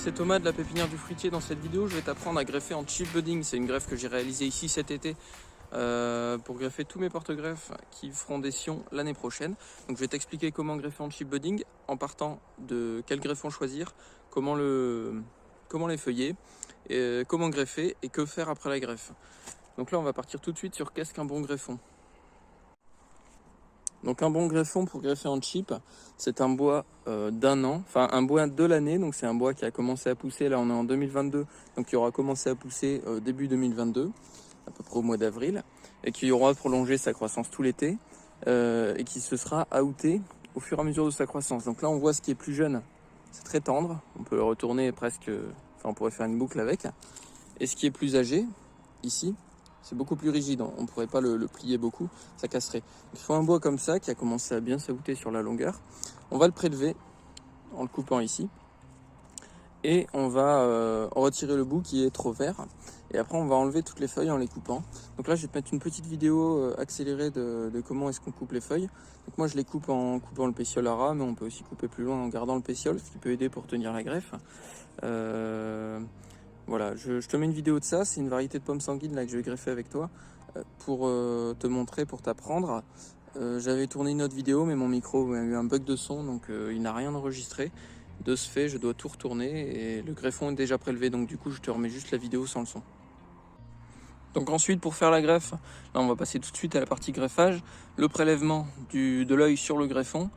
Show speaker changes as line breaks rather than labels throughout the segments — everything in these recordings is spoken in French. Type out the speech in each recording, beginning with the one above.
c'est Thomas de la pépinière du fruitier. Dans cette vidéo, je vais t'apprendre à greffer en chip budding. C'est une greffe que j'ai réalisée ici cet été pour greffer tous mes porte-greffes qui feront des sions l'année prochaine. Donc je vais t'expliquer comment greffer en chip budding en partant de quel greffon choisir, comment les feuiller, et comment greffer et que faire après la greffe. Donc là, on va partir tout de suite sur qu'est-ce qu'un bon greffon. Donc un bon greffon pour greffer en chip, c'est un bois d'un an, enfin un bois de l'année, donc c'est un bois qui a commencé à pousser, là on est en 2022, donc qui aura commencé à pousser début 2022, à peu près au mois d'avril, et qui aura prolongé sa croissance tout l'été, et qui se sera outé au fur et à mesure de sa croissance. Donc là on voit ce qui est plus jeune, c'est très tendre, on peut le retourner presque, enfin on pourrait faire une boucle avec, et ce qui est plus âgé, ici, c'est beaucoup plus rigide, on ne pourrait pas le plier beaucoup, ça casserait. Donc, il faut un bois comme ça qui a commencé à bien s'aouter sur la longueur. On va le prélever en le coupant ici. Et on va retirer le bout qui est trop vert. Et après on va enlever toutes les feuilles en les coupant. Donc là je vais te mettre une petite vidéo accélérée de comment est-ce qu'on coupe les feuilles. Donc moi je les coupe en coupant le pétiole à ras, mais on peut aussi couper plus loin en gardant le pétiole, ce qui peut aider pour tenir la greffe. Voilà, je te mets une vidéo de ça, c'est une variété de pommes sanguines là que je vais greffer avec toi pour te montrer, pour t'apprendre. J'avais tourné une autre vidéo mais mon micro a eu un bug de son donc il n'a rien enregistré. De ce fait, je dois tout retourner et le greffon est déjà prélevé donc du coup je te remets juste la vidéo sans le son. Donc ensuite pour faire la greffe, là on va passer tout de suite à la partie greffage, le prélèvement de l'œil sur le greffon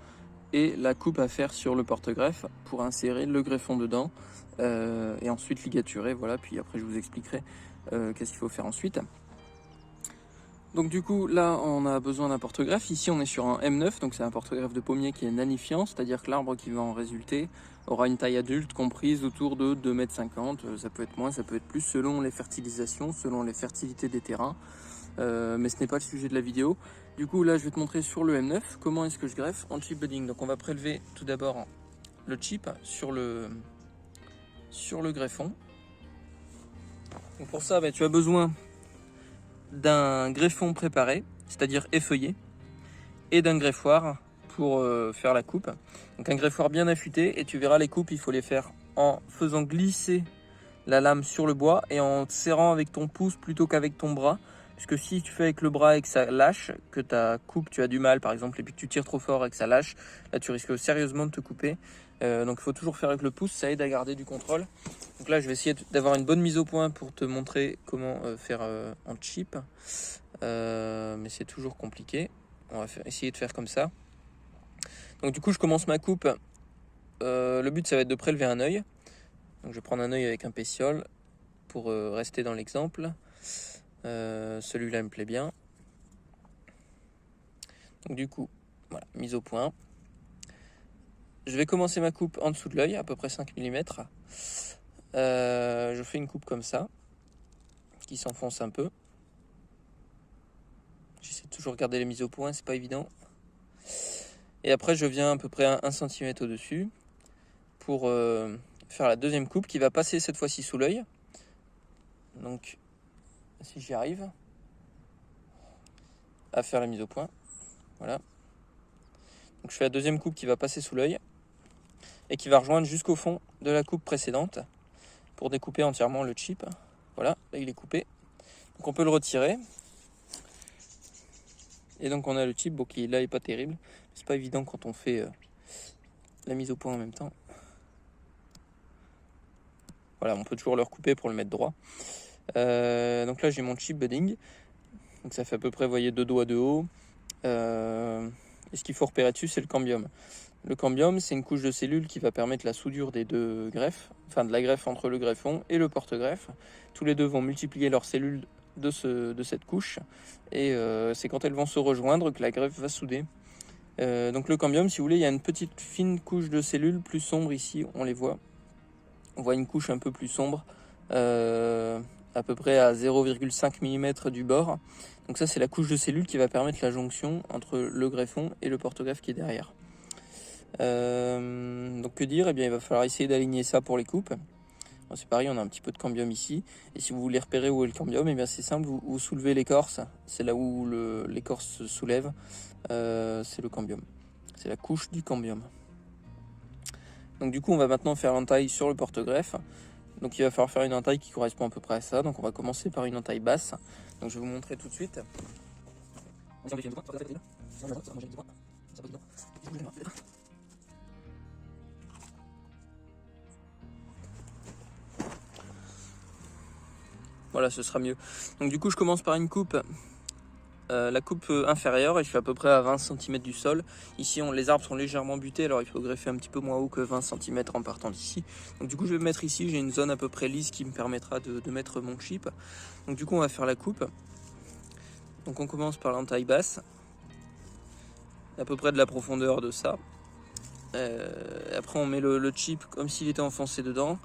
et la coupe à faire sur le porte-greffe pour insérer le greffon dedans et ensuite ligaturer, voilà, puis après je vous expliquerai qu'est-ce qu'il faut faire ensuite. Donc du coup là on a besoin d'un porte-greffe, ici on est sur un M9, donc c'est un porte-greffe de pommier qui est nanifiant, c'est-à-dire que l'arbre qui va en résulter aura une taille adulte comprise autour de 2,50 m, ça peut être moins, ça peut être plus selon les fertilisations, selon les fertilités des terrains. Mais ce n'est pas le sujet de la vidéo. Du coup là je vais te montrer sur le M9 comment est-ce que je greffe en chip budding. Donc on va prélever tout d'abord le chip sur le greffon. Donc pour ça tu as besoin d'un greffon préparé, c'est-à-dire effeuillé, et d'un greffoir pour faire la coupe. Donc un greffoir bien affûté, et tu verras les coupes, il faut les faire en faisant glisser la lame sur le bois et en serrant avec ton pouce plutôt qu'avec ton bras. Puisque si tu fais avec le bras et que ça lâche, que ta coupe, tu as du mal par exemple, et puis que tu tires trop fort et que ça lâche, là tu risques sérieusement de te couper. Donc il faut toujours faire avec le pouce, ça aide à garder du contrôle. Donc là je vais essayer d'avoir une bonne mise au point pour te montrer comment faire en chip. Mais c'est toujours compliqué. On va essayer de faire comme ça. Donc du coup je commence ma coupe. Le but ça va être de prélever un œil. Donc je vais prendre un œil avec un pétiole pour rester dans l'exemple. Celui-là me plaît bien. Donc du coup, voilà, mise au point. Je vais commencer ma coupe en dessous de l'œil, à peu près 5 mm. Je fais une coupe comme ça, qui s'enfonce un peu. J'essaie de toujours garder les mises au point, c'est pas évident. Et après, je viens à peu près à 1 cm au-dessus pour faire la deuxième coupe qui va passer cette fois-ci sous l'œil. Donc, si j'y arrive à faire la mise au point, voilà. Donc, je fais la deuxième coupe qui va passer sous l'œil et qui va rejoindre jusqu'au fond de la coupe précédente pour découper entièrement le chip. Voilà, là il est coupé. Donc on peut le retirer. Et donc on a le chip, bon, qui là est pas terrible. C'est pas évident quand on fait la mise au point en même temps. Voilà, on peut toujours le recouper pour le mettre droit. Donc là j'ai mon chip budding. Donc ça fait à peu près, vous voyez, 2 doigts de haut. Et ce qu'il faut repérer dessus, c'est le cambium. Le cambium, c'est une couche de cellules qui va permettre la soudure des deux greffes, enfin de la greffe entre le greffon et le porte-greffe. Tous les deux vont multiplier leurs cellules de cette couche, et c'est quand elles vont se rejoindre que la greffe va souder. Donc le cambium, si vous voulez, il y a une petite fine couche de cellules plus sombre ici, on les voit. On voit une couche un peu plus sombre, à peu près à 0,5 mm du bord. Donc ça, c'est la couche de cellules qui va permettre la jonction entre le greffon et le porte-greffe qui est derrière. Donc que dire, eh bien il va falloir essayer d'aligner ça pour les coupes. Bon, c'est pareil, on a un petit peu de cambium ici, et si vous voulez repérer où est le cambium, eh bien c'est simple, vous soulevez l'écorce, c'est là où l'écorce se soulève, c'est le cambium, c'est la couche du cambium. Donc du coup on va maintenant faire l'entaille sur le porte-greffe. Donc il va falloir faire une entaille qui correspond à peu près à ça. Donc on va commencer par une entaille basse. Donc je vais vous montrer tout de suite. Voilà, ce sera mieux. Donc du coup je commence par une coupe. La coupe inférieure, et je suis à peu près à 20 cm du sol. Ici les arbres sont légèrement butés, alors il faut greffer un petit peu moins haut que 20 cm en partant d'ici. Donc du coup je vais me mettre ici, j'ai une zone à peu près lisse qui me permettra de mettre mon chip. Donc du coup on va faire la coupe. Donc on commence par l'entaille basse, à peu près de la profondeur de ça. Après on met le chip comme s'il était enfoncé dedans.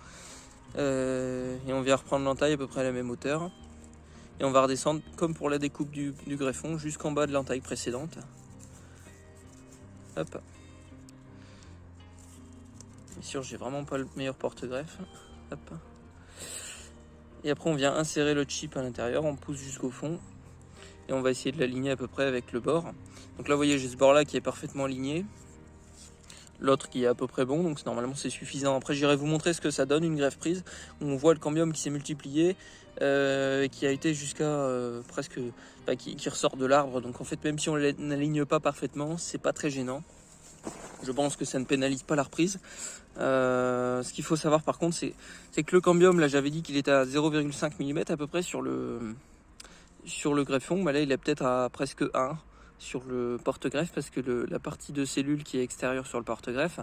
Et on vient reprendre l'entaille à peu près à la même hauteur. Et on va redescendre comme pour la découpe du greffon jusqu'en bas de l'entaille précédente. Hop. Bien sûr, j'ai vraiment pas le meilleur porte-greffe. Hop. Et après, on vient insérer le chip à l'intérieur, on pousse jusqu'au fond. Et on va essayer de l'aligner à peu près avec le bord. Donc là, vous voyez, j'ai ce bord-là qui est parfaitement aligné. L'autre qui est à peu près bon, donc normalement c'est suffisant. Après j'irai vous montrer ce que ça donne une greffe prise, où on voit le cambium qui s'est multiplié, qui a été jusqu'à presque, qui ressort de l'arbre. Donc en fait même si on n'aligne pas parfaitement, c'est pas très gênant. Je pense que ça ne pénalise pas la reprise. Ce qu'il faut savoir par contre, c'est que le cambium, là j'avais dit qu'il était à 0,5 mm à peu près sur le greffon, bah là il est peut-être à presque 1 sur le porte-greffe, parce que la partie de cellule qui est extérieure sur le porte-greffe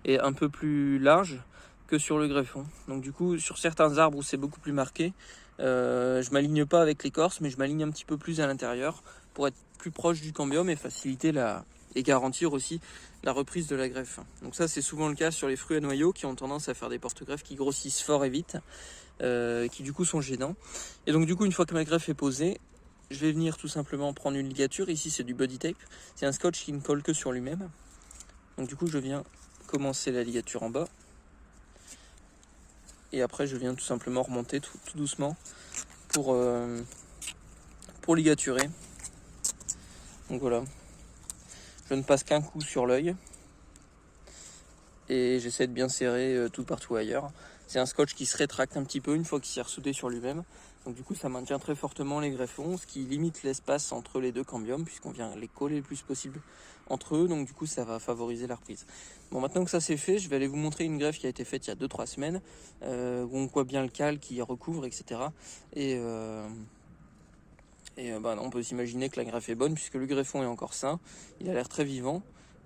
est un peu plus large que sur le greffon. Donc du coup sur certains arbres où c'est beaucoup plus marqué, je m'aligne pas avec l'écorce, mais je m'aligne un petit peu plus à l'intérieur pour être plus proche du cambium et faciliter et garantir aussi la reprise de la greffe. Donc ça c'est souvent le cas sur les fruits à noyaux qui ont tendance à faire des porte-greffes qui grossissent fort et vite, qui du coup sont gênants. Et donc du coup une fois que ma greffe est posée, je vais venir tout simplement prendre une ligature. Ici c'est du body tape, c'est un scotch qui ne colle que sur lui-même. Donc du coup je viens commencer la ligature en bas, et après je viens tout simplement remonter tout doucement pour ligaturer. Donc voilà, je ne passe qu'un coup sur l'œil et j'essaie de bien serrer tout partout ailleurs. C'est un scotch qui se rétracte un petit peu une fois qu'il s'est ressoudé sur lui-même. Donc du coup ça maintient très fortement les greffons, ce qui limite l'espace entre les deux cambiums, puisqu'on vient les coller le plus possible entre eux. Donc du coup ça va favoriser la reprise. Bon, maintenant que ça c'est fait, je vais aller vous montrer une greffe qui a été faite il y a 2-3 semaines, où on voit bien le cal qui recouvre, etc. On peut s'imaginer que la greffe est bonne, puisque le greffon est encore sain, il a l'air très vivant.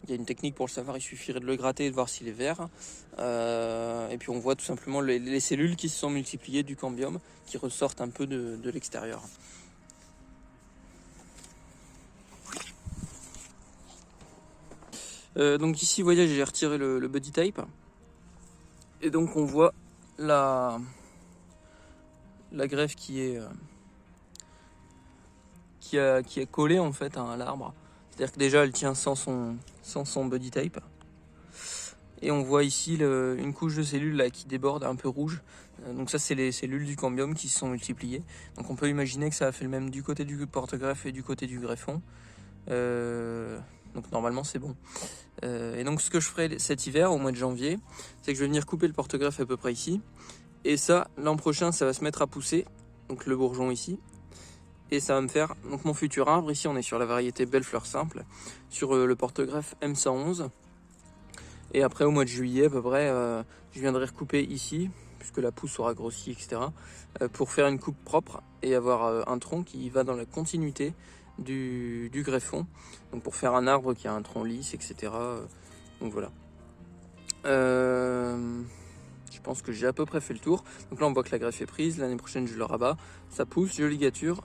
Il y a une technique pour le savoir, il suffirait de le gratter et de voir s'il est vert. Et puis on voit tout simplement les cellules qui se sont multipliées du cambium, qui ressortent un peu de l'extérieur. Donc ici, vous voyez, j'ai retiré le body tape. Et donc on voit la greffe qui est collée en fait à l'arbre. C'est-à-dire que déjà elle tient sans son body tape. Et on voit ici une couche de cellules là, qui déborde un peu rouge. Donc ça c'est les cellules du cambium qui se sont multipliées. Donc on peut imaginer que ça a fait le même du côté du porte-greffe et du côté du greffon. Donc normalement c'est bon. Et donc ce que je ferai cet hiver, au mois de janvier, c'est que je vais venir couper le porte-greffe à peu près ici. Et ça, l'an prochain, ça va se mettre à pousser. Donc le bourgeon ici. Et ça va me faire donc mon futur arbre. Ici on est sur la variété Belle Fleur Simple, sur le porte-greffe M111. Et après au mois de juillet à peu près, je viendrai recouper ici, puisque la pousse aura grossi, etc. Pour faire une coupe propre et avoir un tronc qui va dans la continuité du greffon. Donc pour faire un arbre qui a un tronc lisse, etc. Donc voilà. Je pense que j'ai à peu près fait le tour. Donc là on voit que la greffe est prise. L'année prochaine je le rabats. Ça pousse, je ligature.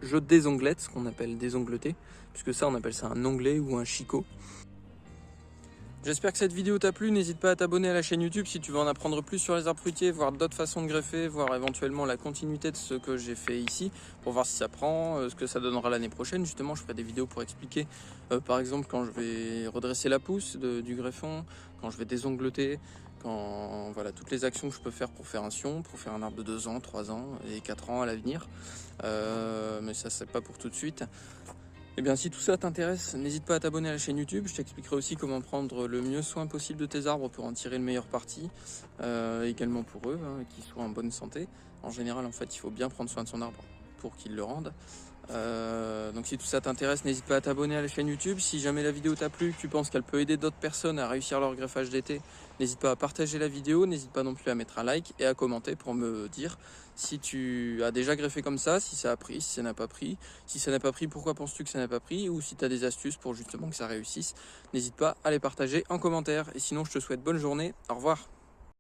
Je désonglette, ce qu'on appelle désongleter, puisque ça on appelle ça un onglet ou un chicot. J'espère que cette vidéo t'a plu, n'hésite pas à t'abonner à la chaîne YouTube si tu veux en apprendre plus sur les arbres fruitiers, voir d'autres façons de greffer, voir éventuellement la continuité de ce que j'ai fait ici, pour voir si ça prend, ce que ça donnera l'année prochaine. Justement, je ferai des vidéos pour expliquer, par exemple, quand je vais redresser la pousse du greffon, quand je vais désongleter, voilà, toutes les actions que je peux faire pour faire un sion, pour faire un arbre de 2 ans, 3 ans et 4 ans à l'avenir. Mais ça, c'est pas pour tout de suite. Eh bien, si tout ça t'intéresse, n'hésite pas à t'abonner à la chaîne YouTube. Je t'expliquerai aussi comment prendre le mieux soin possible de tes arbres pour en tirer le meilleur parti, également pour eux, hein, qu'ils soient en bonne santé. En général, en fait, il faut bien prendre soin de son arbre pour qu'il le rende. Donc si tout ça t'intéresse, n'hésite pas à t'abonner à la chaîne YouTube. Si jamais la vidéo t'a plu, que tu penses qu'elle peut aider d'autres personnes à réussir leur greffage d'été, n'hésite pas à partager la vidéo, n'hésite pas non plus à mettre un like et à commenter pour me dire si tu as déjà greffé comme ça, si ça a pris, si ça n'a pas pris. Si ça n'a pas pris, pourquoi penses-tu que ça n'a pas pris? Ou si tu as des astuces pour justement que ça réussisse, n'hésite pas à les partager en commentaire. Et sinon, je te souhaite bonne journée. Au revoir.